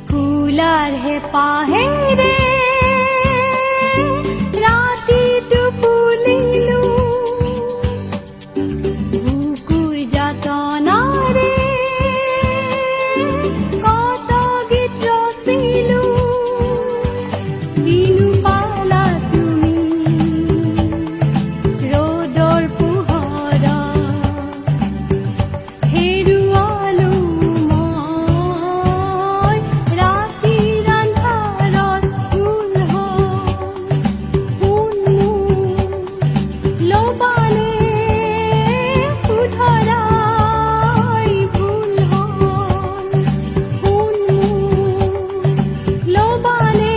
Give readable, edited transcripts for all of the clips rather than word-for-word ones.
ফুলাৰ হে পাহে ৰে ৰাতিটো ফুলিলো বুকুৰ যাতনাৰে কত গীত ৰচিলো কিনো পালা তুমি ৰ'দৰ পোহৰত হেৰুৱালো মই ৰাতিৰ আন্ধাৰত ফুল হ'ল লবানে শুধৰাই ভুল হ'ল লবানে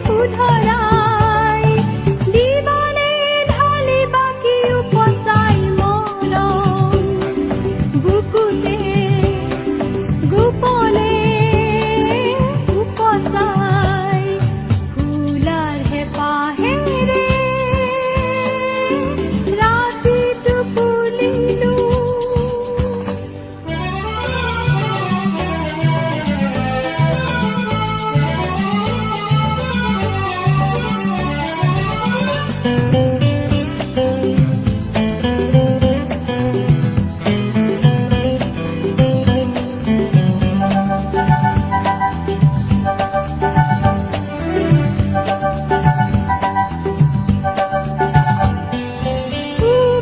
শুধৰাই দিবানে ঢালি বাকী উপচাই মৰম বুকুতে গোপনে উপচাই ফুলাৰ হেঁপাহেৰে ৰাতিটো ফুলিলো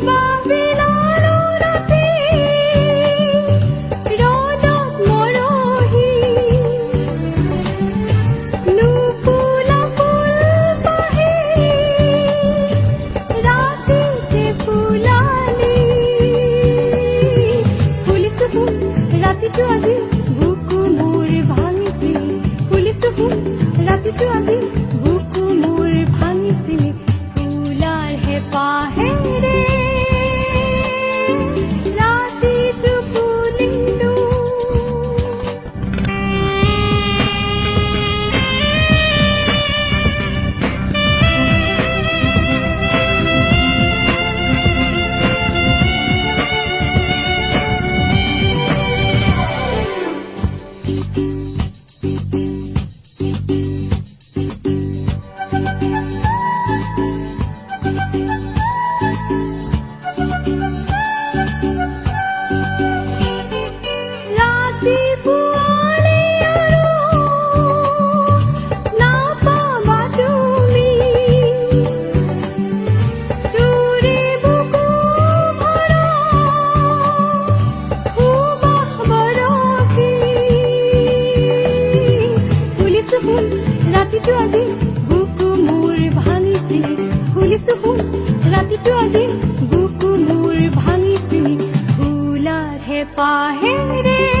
বাবিলালো ৰাতি ৰ'দত মৰহি নুফুলা ফুলপাহি ৰাতিতে ফুলালি ফুলিছো ফুল ৰাতিটো আজি বুকু মোৰ ভাঙিছিল ফুলিছো ফুল ৰাতিটো আজি বুকু মোৰ ভাঙিছিল ফুলাৰ হেঁপাহেৰে ৰাতিটো ফুলিলো ৰাতিপুৱালে আৰু নাপাবা তুমি তোৰে বুকু ভৰা সুবাস বৰষি ফুলিছো ফুল ৰাতিটো আজি বুকু মোৰ ভাঙিছিল ফুলিছো ফুল ৰাতিটো আজি বুকু মোৰ ভাঙিছিল ফুলাৰ হেঁপাহেৰে